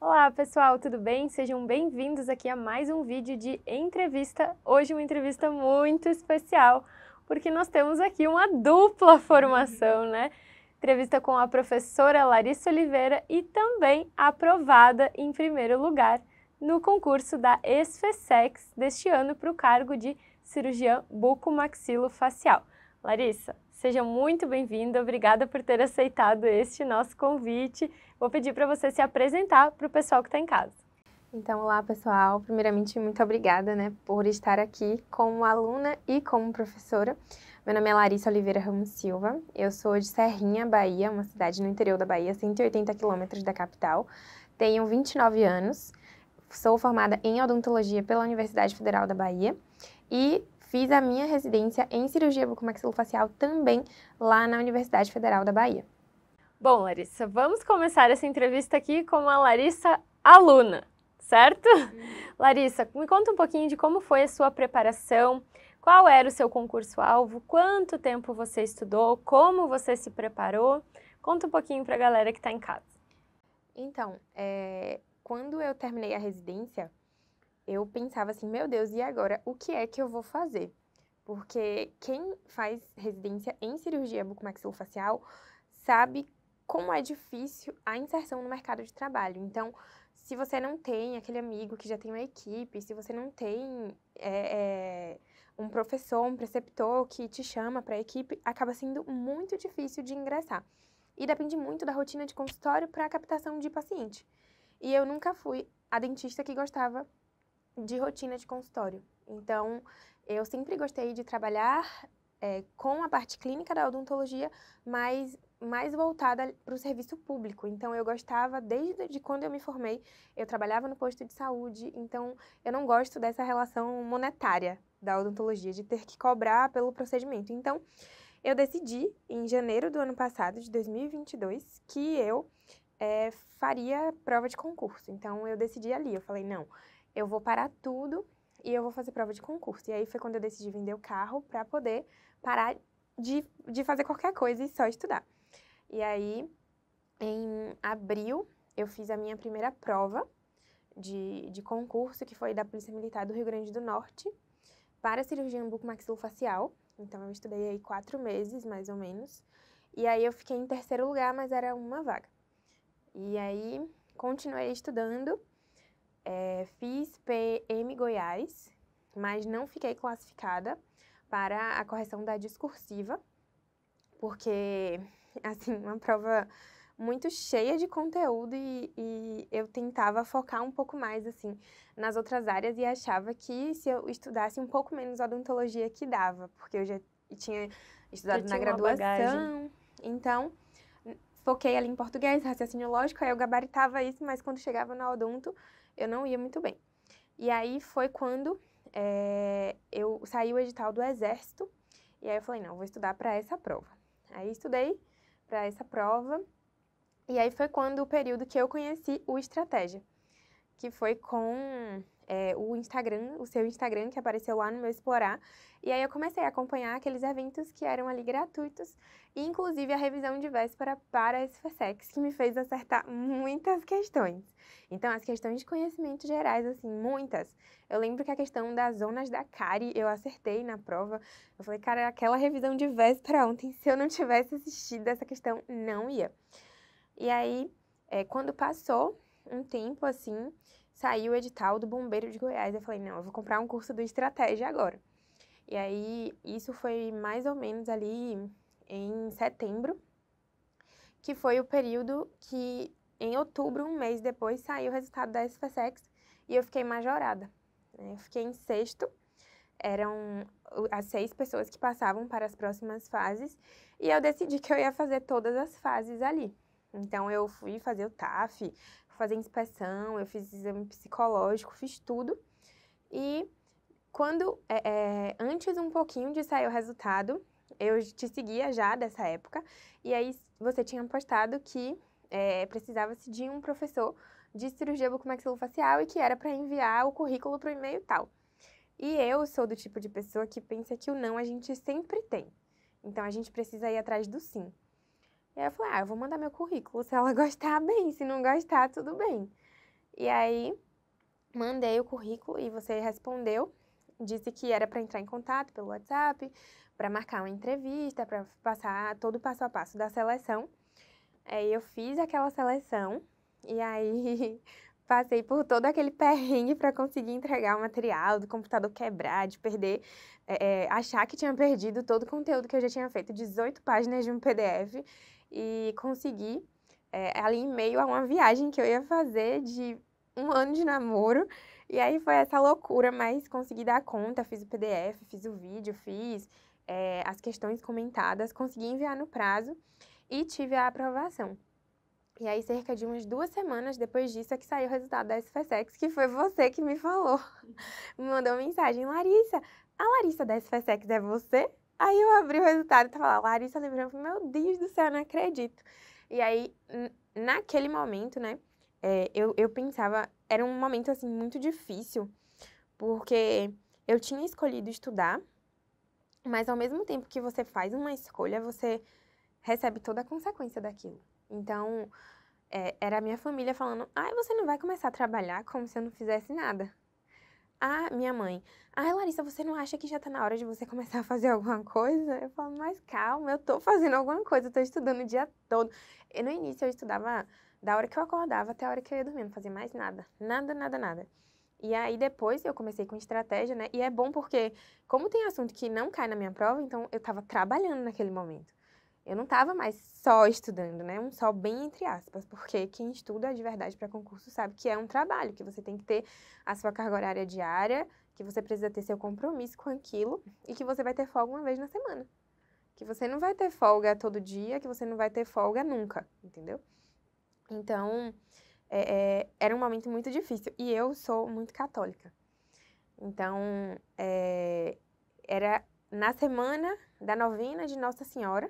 Olá pessoal, tudo bem? Sejam bem-vindos aqui a mais um vídeo de entrevista. Hoje uma entrevista muito especial, porque nós temos aqui uma dupla formação, né? Entrevista com a professora Larissa Oliveira e também aprovada em primeiro lugar no concurso da ESFESEX deste ano para o cargo de cirurgiã bucomaxilofacial. Larissa, seja muito bem-vinda, obrigada por ter aceitado este nosso convite. Vou pedir para você se apresentar para o pessoal que está em casa. Então, olá pessoal, primeiramente muito obrigada, por estar aqui como aluna e como professora. Meu nome é Larissa Oliveira Ramos Silva, eu sou de Serrinha, Bahia, uma cidade no interior da Bahia, 180 quilômetros da capital. Tenho 29 anos, sou formada em odontologia pela Universidade Federal da Bahia e fiz a minha residência em cirurgia bucomaxilofacial também lá na Universidade Federal da Bahia. Bom, Larissa, vamos começar essa entrevista aqui com a Larissa aluna, certo? Larissa, me conta um pouquinho de como foi a sua preparação, qual era o seu concurso-alvo, quanto tempo você estudou, como você se preparou. Conta um pouquinho para a galera que está em casa. Então, quando eu terminei a residência, eu pensava assim, meu Deus, e agora? O que é que eu vou fazer? Porque quem faz residência em cirurgia bucomaxilofacial sabe como é difícil a inserção no mercado de trabalho. Então, se você não tem aquele amigo que já tem uma equipe, se você não tem um professor, um preceptor que te chama para a equipe, acaba sendo muito difícil de ingressar. E depende muito da rotina de consultório para a captação de paciente. E eu nunca fui a dentista que gostava de rotina de consultório. Então, eu sempre gostei de trabalhar com a parte clínica da odontologia, mas mais voltada para o serviço público. Então, eu gostava, desde quando eu me formei, eu trabalhava no posto de saúde, então eu não gosto dessa relação monetária da odontologia, de ter que cobrar pelo procedimento. Então, eu decidi, em janeiro do ano passado, de 2022, que eu faria prova de concurso. Então, eu decidi ali, eu falei, não, eu vou parar tudo e eu vou fazer prova de concurso. E aí foi quando eu decidi vender o carro para poder parar de fazer qualquer coisa e só estudar. E aí, em abril, eu fiz a minha primeira prova de concurso, que foi da Polícia Militar do Rio Grande do Norte, para cirurgia bucomaxilofacial. Então, eu estudei aí 4 meses, mais ou menos. E aí, eu fiquei em terceiro lugar, mas era uma vaga. E aí, continuei estudando, fiz PM Goiás, mas não fiquei classificada para a correção da discursiva, porque, assim, uma prova muito cheia de conteúdo e eu tentava focar um pouco mais, assim, nas outras áreas e achava que se eu estudasse um pouco menos odontologia que dava, porque eu já tinha estudado na graduação, então foquei ali em português, raciocínio lógico, aí eu gabaritava isso, mas quando chegava no odonto, eu não ia muito bem. E aí foi quando eu saí o edital do Exército, e aí eu falei, não, vou estudar para essa prova. Aí estudei para essa prova, e aí foi quando o período que eu conheci o Estratégia, que foi com o Instagram, o seu Instagram, que apareceu lá no meu Explorar. E aí eu comecei a acompanhar aqueles eventos que eram ali gratuitos, e inclusive a revisão de véspera para a ESFESEX, que me fez acertar muitas questões. Então, as questões de conhecimentos gerais, assim, muitas. Eu lembro que a questão das zonas da cárie, eu acertei na prova. Eu falei, cara, aquela revisão de véspera ontem, se eu não tivesse assistido essa questão, não ia. E aí, quando passou um tempo, assim, saiu o edital do Bombeiro de Goiás. Eu falei, não, eu vou comprar um curso do Estratégia agora. E aí, isso foi mais ou menos ali em setembro, que foi o período que, em outubro, um mês depois, saiu o resultado da ESFESEX e eu fiquei majorada. Eu fiquei em sexto, eram as 6 pessoas que passavam para as próximas fases, e eu decidi que eu ia fazer todas as fases ali. Então, eu fui fazer o TAF, fazer inspeção, eu fiz exame psicológico, fiz tudo. E quando, antes um pouquinho de sair o resultado, eu te seguia já dessa época, e aí você tinha postado que precisava-se de um professor de cirurgia bucomaxilofacial e que era para enviar o currículo para o e-mail e tal. E eu sou do tipo de pessoa que pensa que o não a gente sempre tem. Então, a gente precisa ir atrás do sim. E aí eu falei, eu vou mandar meu currículo, se ela gostar, bem, se não gostar, tudo bem. E aí, mandei o currículo e você respondeu. Disse que era para entrar em contato pelo WhatsApp, para marcar uma entrevista, para passar todo o passo a passo da seleção. Aí eu fiz aquela seleção e aí passei por todo aquele perrengue para conseguir entregar o material, do computador quebrar, de perder, achar que tinha perdido todo o conteúdo que eu já tinha feito, 18 páginas de um PDF, e consegui, ali em meio a uma viagem que eu ia fazer de 1 ano de namoro. E aí foi essa loucura, mas consegui dar conta, fiz o PDF, fiz o vídeo, fiz as questões comentadas, consegui enviar no prazo e tive a aprovação. E aí, cerca de umas 2 semanas depois disso, é que saiu o resultado da SFSEX, que foi você que me falou. Me mandou mensagem: Larissa, a Larissa da SFSEX é você? Aí eu abri o resultado e tava lá, Larissa lembrando, meu Deus do céu, eu não acredito. E aí, naquele momento, né, eu pensava, era um momento, assim, muito difícil, porque eu tinha escolhido estudar, mas ao mesmo tempo que você faz uma escolha, você recebe toda a consequência daquilo. Então, era a minha família falando: ai, você não vai começar a trabalhar como se eu não fizesse nada. Ah, minha mãe: ai, Larissa, você não acha que já tá na hora de você começar a fazer alguma coisa? Eu falo: mas calma, eu tô fazendo alguma coisa, eu tô estudando o dia todo. E no início eu estudava da hora que eu acordava até a hora que eu ia dormir, não fazia mais nada. Nada, nada, nada. E aí depois eu comecei com estratégia, né? E é bom porque, como tem assunto que não cai na minha prova, então eu tava trabalhando naquele momento. Eu não estava mais só estudando, né? Um só bem entre aspas, porque quem estuda de verdade para concurso sabe que é um trabalho, que você tem que ter a sua carga horária diária, que você precisa ter seu compromisso com aquilo e que você vai ter folga uma vez na semana. Que você não vai ter folga todo dia, que você não vai ter folga nunca, entendeu? Então, era um momento muito difícil. E eu sou muito católica. Então, era na semana da novena de Nossa Senhora.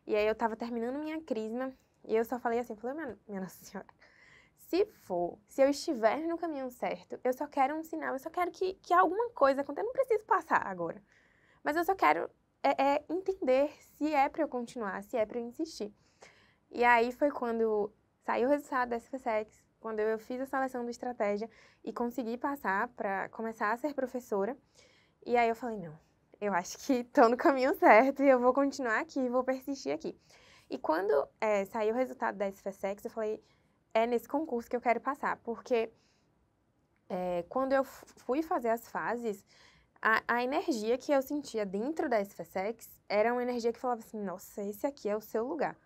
E aí eu tava terminando minha crisma e eu só falei assim, minha Nossa Senhora, se eu estiver no caminho certo, eu só quero um sinal, eu só quero que alguma coisa aconteça, eu não preciso passar agora. Mas eu só quero entender se é pra eu continuar, se é pra eu insistir. E aí foi quando saiu o resultado da SFSEX, quando eu fiz a seleção do estratégia e consegui passar pra começar a ser professora. E aí eu falei, não, eu acho que tô no caminho certo e eu vou continuar aqui, vou persistir aqui. E quando saiu o resultado da SFSEX, eu falei, é nesse concurso que eu quero passar, porque quando eu fui fazer as fases, a energia que eu sentia dentro da SFSEX era uma energia que falava assim, nossa, esse aqui é o seu lugar.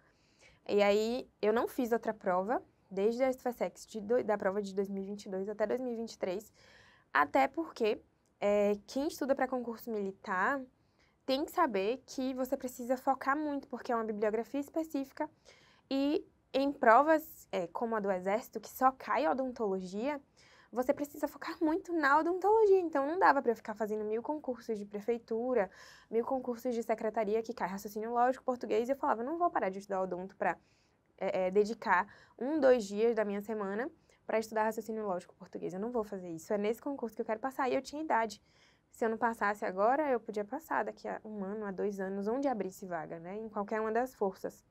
E aí eu não fiz outra prova, desde a SFSEX, da prova de 2022 até 2023, até porque quem estuda para concurso militar tem que saber que você precisa focar muito, porque é uma bibliografia específica. E em provas como a do Exército, que só cai odontologia, você precisa focar muito na odontologia. Então, não dava para eu ficar fazendo 1000 concursos de prefeitura, 1000 concursos de secretaria, que cai raciocínio lógico, português, e eu falava, não vou parar de estudar odonto para dedicar 1, 2 dias da minha semana para estudar raciocínio lógico português. Eu não vou fazer isso. É nesse concurso que eu quero passar. E eu tinha idade. Se eu não passasse agora, eu podia passar daqui a 1 ano, a 2 anos, onde abrisse vaga, né? Em qualquer uma das forças.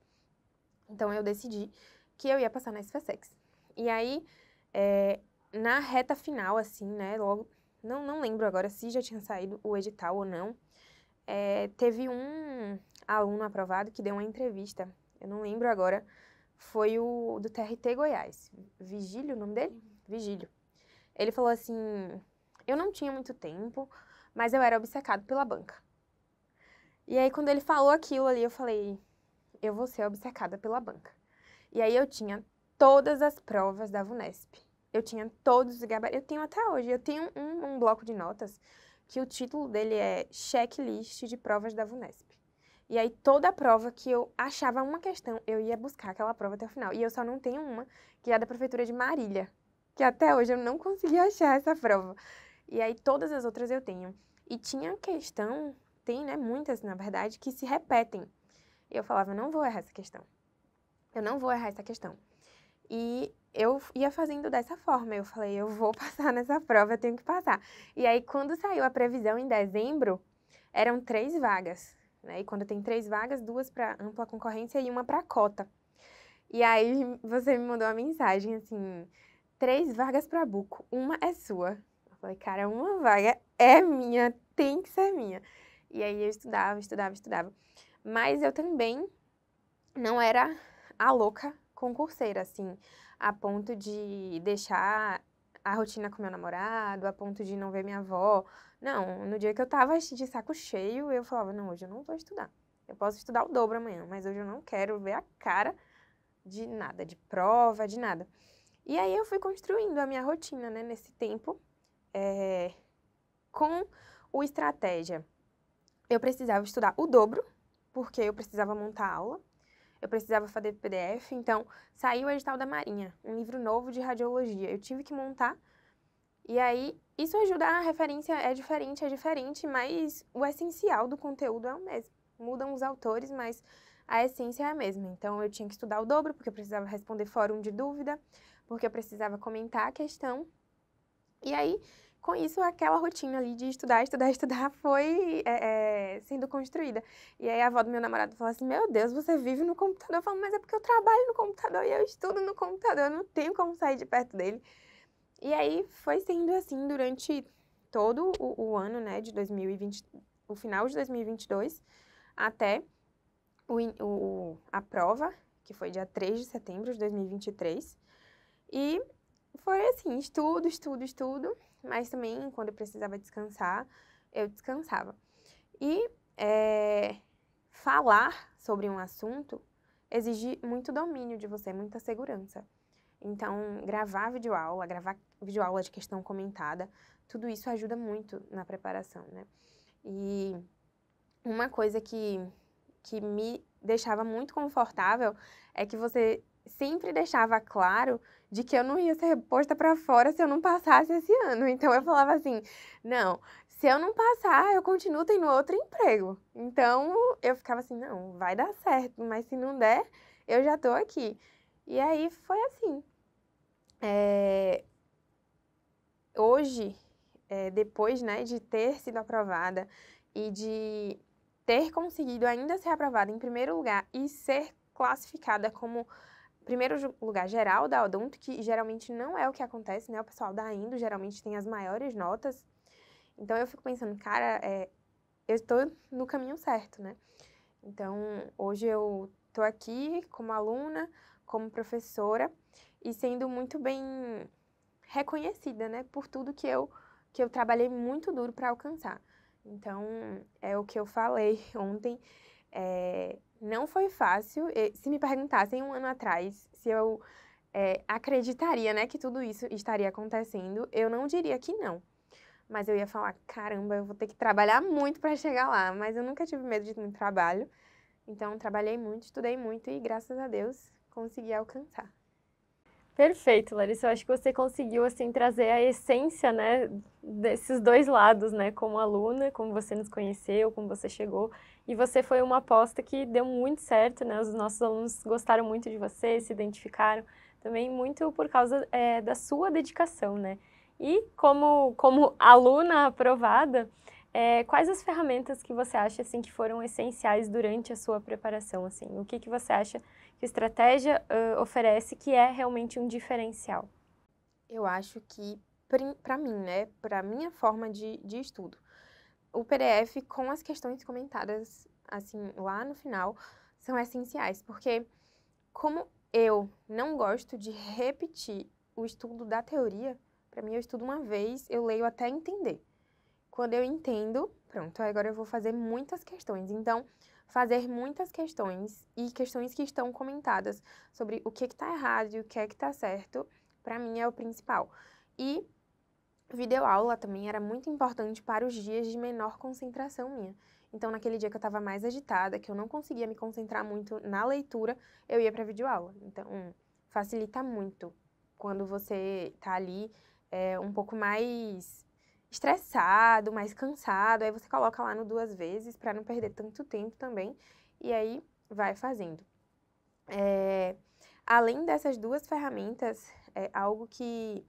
Então, eu decidi que eu ia passar na SFSEX. E aí, na reta final, assim, né? Logo, não lembro agora se já tinha saído o edital ou não. Teve um aluno aprovado que deu uma entrevista. Eu não lembro agora. Foi o do TRT Goiás. Vigílio, o nome dele? Vigílio. Ele falou assim, eu não tinha muito tempo, mas eu era obcecado pela banca. E aí, quando ele falou aquilo ali, eu falei, eu vou ser obcecada pela banca. E aí, eu tinha todas as provas da VUNESP. Eu tinha todos os gabaritos. Eu tenho até hoje. Eu tenho um bloco de notas que o título dele é Checklist de Provas da VUNESP. E aí, toda a prova que eu achava uma questão, eu ia buscar aquela prova até o final. E eu só não tenho uma, que é a da Prefeitura de Marília, que até hoje eu não consegui achar essa prova. E aí, todas as outras eu tenho. E tinha questão, tem, né, muitas, na verdade, que se repetem. E eu falava, eu não vou errar essa questão. Eu não vou errar essa questão. E eu ia fazendo dessa forma. Eu falei, eu vou passar nessa prova, eu tenho que passar. E aí, quando saiu a previsão em dezembro, eram 3 vagas. Né? E quando tem 3 vagas, 2 para ampla concorrência e 1 para cota. E aí, você me mandou uma mensagem, assim, 3 vagas para Buco, uma é sua. Eu falei, cara, uma vaga é minha, tem que ser minha. E aí eu estudava. Mas eu também não era a louca concurseira, assim, a ponto de deixar a rotina com meu namorado, a ponto de não ver minha avó. Não, no dia que eu tava de saco cheio, eu falava, não, hoje eu não vou estudar. Eu posso estudar o dobro amanhã, mas hoje eu não quero ver a cara de nada, de prova, de nada. E aí eu fui construindo a minha rotina, né, nesse tempo, com o estratégia. Eu precisava estudar o dobro, porque eu precisava montar aula, eu precisava fazer PDF, então saiu o edital da Marinha, um livro novo de radiologia, eu tive que montar, e aí isso ajuda, a referência é diferente, mas o essencial do conteúdo é o mesmo. Mudam os autores, mas a essência é a mesma. Então eu tinha que estudar o dobro, porque eu precisava responder fórum de dúvida, porque eu precisava comentar a questão, e aí com isso, aquela rotina ali de estudar foi sendo construída. E aí a avó do meu namorado falou assim, meu Deus, você vive no computador. Eu falo, mas é porque eu trabalho no computador e eu estudo no computador, eu não tenho como sair de perto dele. E aí foi sendo assim durante todo o ano, né, de 2020, o final de 2022, até a prova, que foi dia 3 de setembro de 2023. E foi assim, estudo, mas também quando eu precisava descansar, eu descansava. E falar sobre um assunto exige muito domínio de você, muita segurança. Então, gravar videoaula de questão comentada, tudo isso ajuda muito na preparação, né? E uma coisa que me deixava muito confortável é que você sempre deixava claro de que eu não ia ser posta para fora se eu não passasse esse ano. Então eu falava assim, não, se eu não passar, eu continuo tendo outro emprego. Então eu ficava assim, não, vai dar certo, mas se não der, eu já tô aqui. E aí foi assim. Hoje, depois, né, de ter sido aprovada e de ter conseguido ainda ser aprovada em primeiro lugar e ser classificada como primeiro lugar geral da Odonto, que geralmente não é o que acontece, né? O pessoal da Indo geralmente tem as maiores notas. Então eu fico pensando, cara, eu estou no caminho certo, né? Então hoje eu tô aqui como aluna, como professora e sendo muito bem reconhecida, né? Por tudo que eu trabalhei muito duro para alcançar. Então, é o que eu falei ontem, não foi fácil. Se me perguntassem um ano atrás se eu acreditaria, né, que tudo isso estaria acontecendo, eu não diria que não. Mas eu ia falar, caramba, eu vou ter que trabalhar muito para chegar lá. Mas eu nunca tive medo de muito trabalho. Então, trabalhei muito, estudei muito e, graças a Deus, consegui alcançar. Perfeito, Larissa. Eu acho que você conseguiu, assim, trazer a essência, né, desses dois lados, né, como aluna, como você nos conheceu, como você chegou. E você foi uma aposta que deu muito certo, né, os nossos alunos gostaram muito de você, se identificaram, também muito por causa da sua dedicação, né. E como aluna aprovada, quais as ferramentas que você acha, assim, que foram essenciais durante a sua preparação, assim? O que você acha que a estratégia oferece que é realmente um diferencial? Eu acho que, para mim, né, para minha forma de estudo, o PDF com as questões comentadas, assim, lá no final, são essenciais, porque como eu não gosto de repetir o estudo da teoria, para mim eu estudo uma vez, eu leio até entender. Quando eu entendo, pronto, agora eu vou fazer muitas questões. Então, fazer muitas questões e questões que estão comentadas sobre o que está errado e o que é que está certo, para mim é o principal. E videoaula também era muito importante para os dias de menor concentração minha. Então, naquele dia que eu estava mais agitada, que eu não conseguia me concentrar muito na leitura, eu ia para videoaula. Então, facilita muito quando você está ali um pouco mais estressado, mais cansado, aí você coloca lá no 2 vezes para não perder tanto tempo também, e aí vai fazendo. Além dessas duas ferramentas, algo que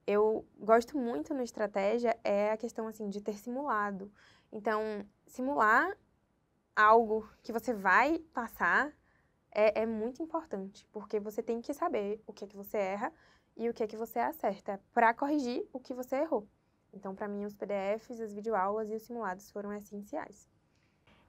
eu gosto muito no estratégia é a questão assim de ter simulado. Então, simular algo que você vai passar é muito importante, porque você tem que saber o que é que você erra e o que você acerta para corrigir o que você errou. Então, para mim, os PDFs, as videoaulas e os simulados foram essenciais.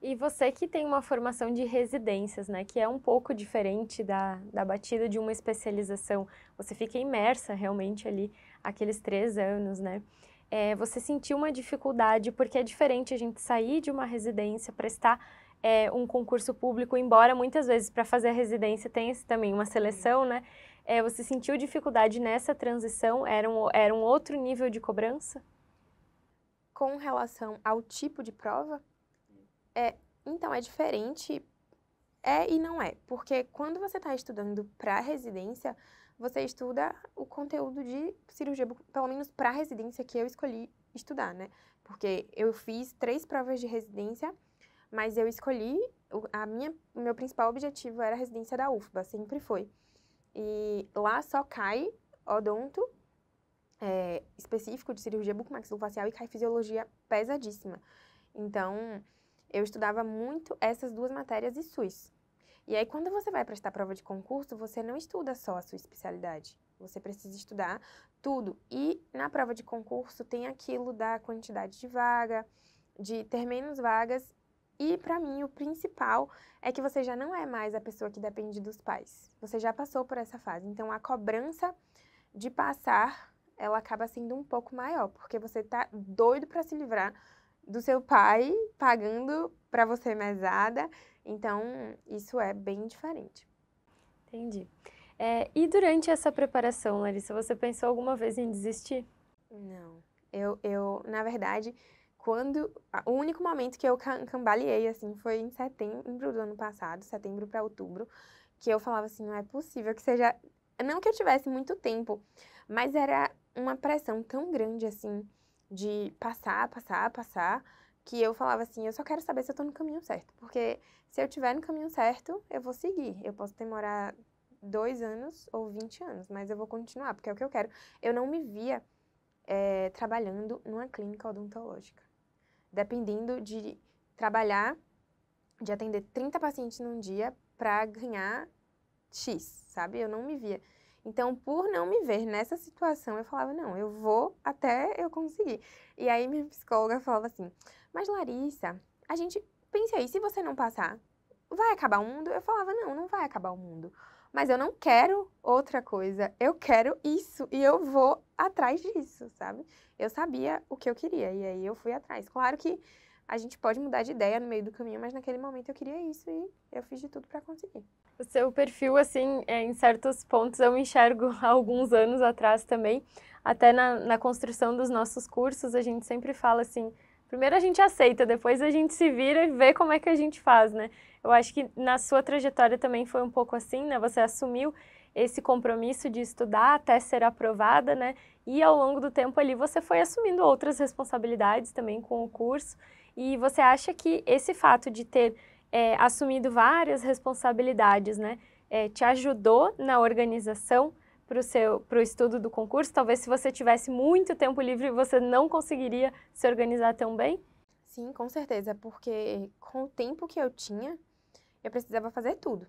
E você que tem uma formação de residências, né, que é um pouco diferente da batida de uma especialização, você fica imersa realmente ali aqueles 3 anos, né? Você sentiu uma dificuldade, porque é diferente a gente sair de uma residência, prestar um concurso público, embora muitas vezes para fazer a residência tenha também uma seleção, né? Você sentiu dificuldade nessa transição? Era um outro nível de cobrança? Com relação ao tipo de prova, então é diferente, e não é, porque quando você está estudando para residência, você estuda o conteúdo de cirurgia, pelo menos para residência que eu escolhi estudar, né? Porque eu fiz 3 provas de residência, mas eu escolhi, o meu principal objetivo era a residência da UFBA, sempre foi. E lá só cai odonto, específico de cirurgia bucomaxilofacial e cai fisiologia pesadíssima. Então, eu estudava muito essas 2 matérias e SUS. E aí, quando você vai prestar prova de concurso, você não estuda só a sua especialidade. Você precisa estudar tudo. E na prova de concurso tem aquilo da quantidade de vaga, de ter menos vagas. E para mim, o principal é que você já não é mais a pessoa que depende dos pais. Você já passou por essa fase. Então, a cobrança de passar, ela acaba sendo um pouco maior, porque você tá doido para se livrar do seu pai pagando para você mesada, então isso é bem diferente. Entendi. E durante essa preparação, Larissa, você pensou alguma vez em desistir? Não, eu na verdade, o único momento que eu cambaleei, assim, foi em setembro do ano passado, setembro para outubro, que eu falava assim, não é possível que seja, não que eu tivesse muito tempo, mas era uma pressão tão grande, assim, de passar, que eu falava assim, eu só quero saber se eu tô no caminho certo, porque se eu tiver no caminho certo, eu vou seguir. Eu posso demorar 2 anos ou 20 anos, mas eu vou continuar, porque é o que eu quero. Eu não me via trabalhando numa clínica odontológica, dependendo de trabalhar, de atender 30 pacientes num dia para ganhar X, sabe? Eu não me via. Então, por não me ver nessa situação, eu falava, não, eu vou até eu conseguir. E aí minha psicóloga falava assim, mas Larissa, a gente, pense aí, se você não passar, vai acabar o mundo? Eu falava, não, não vai acabar o mundo. Mas eu não quero outra coisa, eu quero isso e eu vou atrás disso, sabe? Eu sabia o que eu queria e aí eu fui atrás. Claro que a gente pode mudar de ideia no meio do caminho, mas naquele momento eu queria isso e eu fiz de tudo para conseguir. O seu perfil, assim, em certos pontos eu me enxergo há alguns anos atrás também, até na construção dos nossos cursos, a gente sempre fala assim, primeiro a gente aceita, depois a gente se vira e vê como é que a gente faz, né? Eu acho que na sua trajetória também foi um pouco assim, né? Você assumiu esse compromisso de estudar até ser aprovada, né? E ao longo do tempo ali você foi assumindo outras responsabilidades também com o curso. E você acha que esse fato de ter assumido várias responsabilidades, né, te ajudou na organização para o estudo do concurso? Talvez se você tivesse muito tempo livre, você não conseguiria se organizar tão bem? Sim, com certeza, porque com o tempo que eu tinha, eu precisava fazer tudo.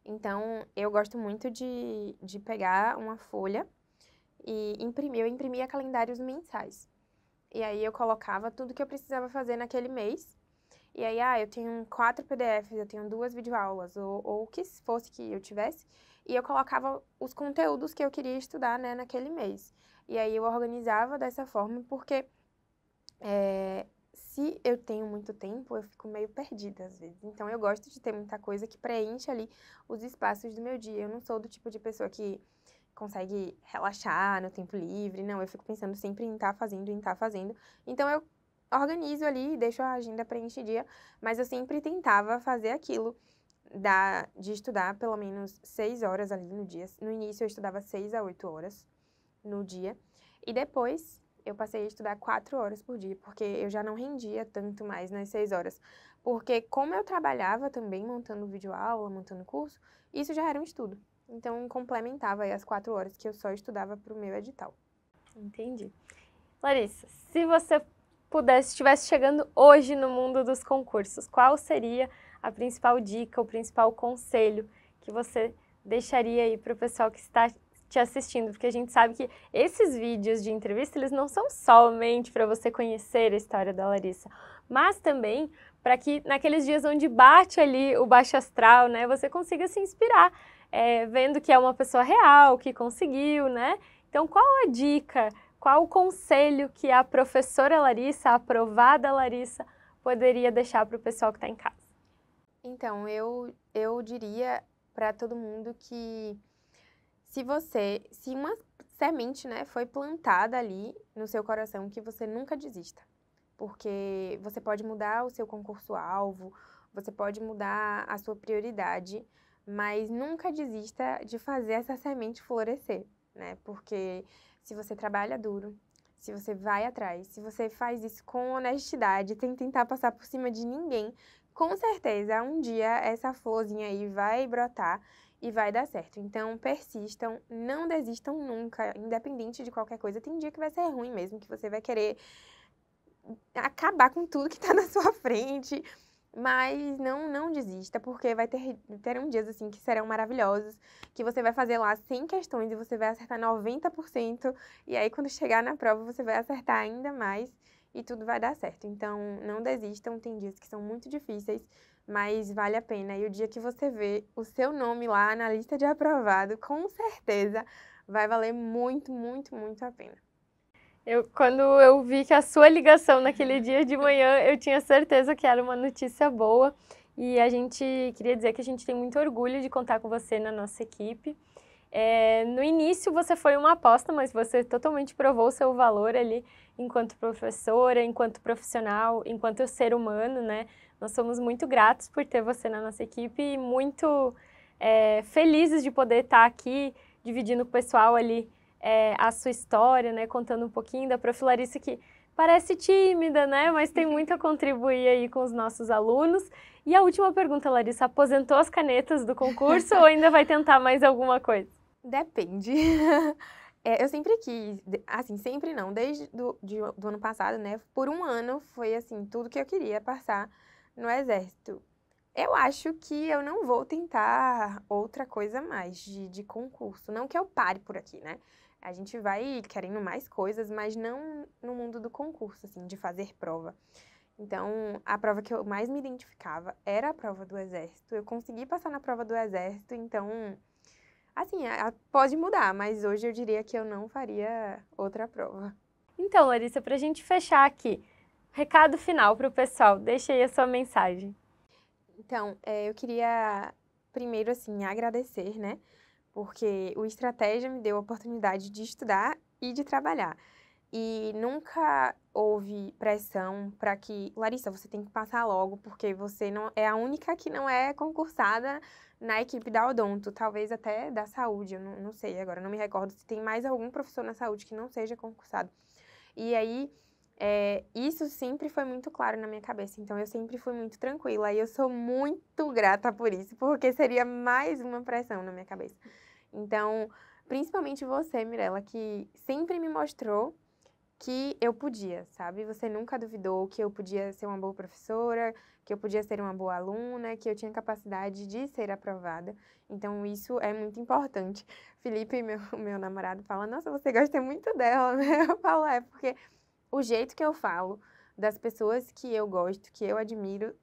Então, eu gosto muito de pegar uma folha e imprimir. Eu imprimia calendários mensais. E aí eu colocava tudo que eu precisava fazer naquele mês. E aí, eu tenho 4 PDFs, eu tenho 2 videoaulas, ou o que fosse que eu tivesse. E eu colocava os conteúdos que eu queria estudar, né, naquele mês. E aí eu organizava dessa forma, porque se eu tenho muito tempo, eu fico meio perdida às vezes. Então, eu gosto de ter muita coisa que preenche ali os espaços do meu dia. Eu não sou do tipo de pessoa que consegue relaxar no tempo livre. Não, eu fico pensando sempre em estar fazendo, Então, eu organizo ali e deixo a agenda preenchidinha, mas eu sempre tentava fazer aquilo de estudar pelo menos 6 horas ali no dia. No início, eu estudava 6 a 8 horas no dia. E depois, eu passei a estudar 4 horas por dia, porque eu já não rendia tanto mais nas 6 horas. Porque como eu trabalhava também montando videoaula, montando curso, isso já era um estudo. Então, complementava aí as 4 horas que eu só estudava para o meu edital. Entendi. Larissa, se você estivesse chegando hoje no mundo dos concursos, qual seria a principal dica, o principal conselho que você deixaria aí para o pessoal que está te assistindo, porque a gente sabe que esses vídeos de entrevista, eles não são somente para você conhecer a história da Larissa, mas também para que naqueles dias onde bate ali o baixo astral, né, você consiga se inspirar, vendo que é uma pessoa real, que conseguiu, né? Então, qual a dica, qual o conselho que a professora Larissa, a aprovada Larissa, poderia deixar para o pessoal que está em casa? Então, eu diria para todo mundo que se uma semente, né, foi plantada ali no seu coração, que você nunca desista. Porque você pode mudar o seu concurso-alvo, você pode mudar a sua prioridade, mas nunca desista de fazer essa semente florescer, né? Porque se você trabalha duro, se você vai atrás, se você faz isso com honestidade, sem tentar passar por cima de ninguém, com certeza um dia essa florzinha aí vai brotar e vai dar certo. Então, persistam, não desistam nunca, independente de qualquer coisa. Tem dia que vai ser ruim mesmo, que você vai querer acabar com tudo que tá na sua frente, mas não desista, porque terão dias assim que serão maravilhosos, que você vai fazer lá 100 questões e você vai acertar 90%, e aí quando chegar na prova você vai acertar ainda mais e tudo vai dar certo. Então, não desistam, tem dias que são muito difíceis, mas vale a pena. E o dia que você vê o seu nome lá na lista de aprovado, com certeza vai valer muito, muito, muito a pena. Quando eu vi que a sua ligação naquele dia de manhã, eu tinha certeza que era uma notícia boa. E a gente queria dizer que a gente tem muito orgulho de contar com você na nossa equipe. No início você foi uma aposta, mas você totalmente provou o seu valor ali enquanto professora, enquanto profissional, enquanto ser humano, né? Nós somos muito gratos por ter você na nossa equipe e muito felizes de poder estar aqui dividindo com o pessoal ali a sua história, né? Contando um pouquinho da Prof. Larissa, que parece tímida, né? Mas tem muito a contribuir aí com os nossos alunos. E a última pergunta, Larissa, aposentou as canetas do concurso ou ainda vai tentar mais alguma coisa? Depende. Eu sempre quis, assim, sempre não, desde do ano passado, né? Por um ano foi, assim, tudo que eu queria passar no Exército. Eu acho que eu não vou tentar outra coisa mais de concurso. Não que eu pare por aqui, né? A gente vai querendo mais coisas, mas não no mundo do concurso, assim, de fazer prova. Então, a prova que eu mais me identificava era a prova do Exército. Eu consegui passar na prova do Exército, então, assim, pode mudar, mas hoje eu diria que eu não faria outra prova. Então, Larissa, para a gente fechar aqui, recado final para o pessoal, deixa aí a sua mensagem. Então, eu queria primeiro, assim, agradecer, né? Porque o Estratégia me deu a oportunidade de estudar e de trabalhar. E nunca houve pressão para que, Larissa, você tem que passar logo, porque você não é a única que não é concursada na equipe da Odonto, talvez até da saúde, eu não sei agora, não me recordo se tem mais algum professor na saúde que não seja concursado. E aí, isso sempre foi muito claro na minha cabeça, então eu sempre fui muito tranquila, e eu sou muito grata por isso, porque seria mais uma pressão na minha cabeça. Então, principalmente você, Mirella, que sempre me mostrou que eu podia, sabe? Você nunca duvidou que eu podia ser uma boa professora, que eu podia ser uma boa aluna, que eu tinha capacidade de ser aprovada. Então, isso é muito importante. Felipe, meu namorado, fala, nossa, você gosta muito dela, né? Eu falo, porque o jeito que eu falo das pessoas que eu gosto, que eu admiro,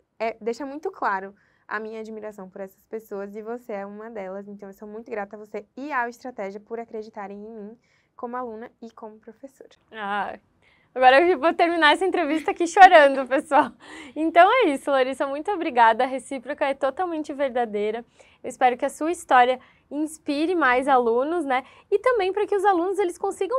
deixa muito claro a minha admiração por essas pessoas, e você é uma delas. Então, eu sou muito grata a você e ao Estratégia por acreditarem em mim como aluna e como professora. Agora eu vou terminar essa entrevista aqui chorando, pessoal. Então é isso, Larissa, muito obrigada. A recíproca é totalmente verdadeira. Eu espero que a sua história inspire mais alunos, né? E também para que os alunos eles consigam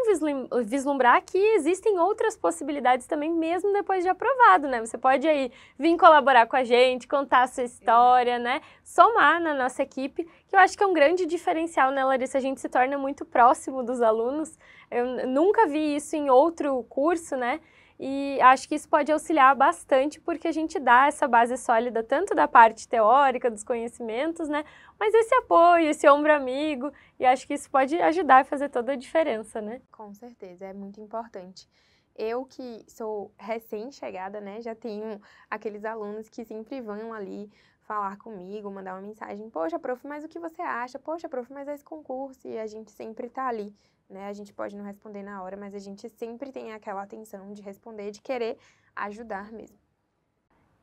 vislumbrar que existem outras possibilidades também, mesmo depois de aprovado, né? Você pode aí vir colaborar com a gente, contar a sua história, né? Somar na nossa equipe, que eu acho que é um grande diferencial, né, Larissa? A gente se torna muito próximo dos alunos. Eu nunca vi isso em outro curso, né? E acho que isso pode auxiliar bastante porque a gente dá essa base sólida tanto da parte teórica, dos conhecimentos, né? Mas esse apoio, esse ombro amigo, e acho que isso pode ajudar a fazer toda a diferença, né? Com certeza, é muito importante. Eu que sou recém-chegada, né, já tenho aqueles alunos que sempre vão ali falar comigo, mandar uma mensagem, poxa, prof, mas o que você acha? Poxa, prof, mas esse concurso, e a gente sempre tá ali, né? A gente pode não responder na hora, mas a gente sempre tem aquela atenção de responder, de querer ajudar mesmo.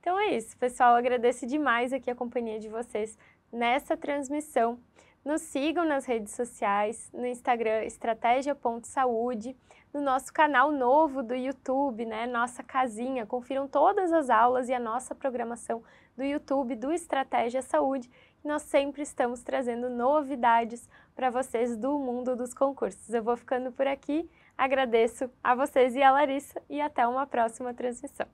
Então é isso, pessoal, agradeço demais aqui a companhia de vocês nessa transmissão. Nos sigam nas redes sociais, no Instagram estratégia.saúde, no nosso canal novo do YouTube, né, nossa casinha, confiram todas as aulas e a nossa programação do YouTube do Estratégia Saúde. Nós sempre estamos trazendo novidades para vocês do mundo dos concursos. Eu vou ficando por aqui, agradeço a vocês e a Larissa e até uma próxima transmissão.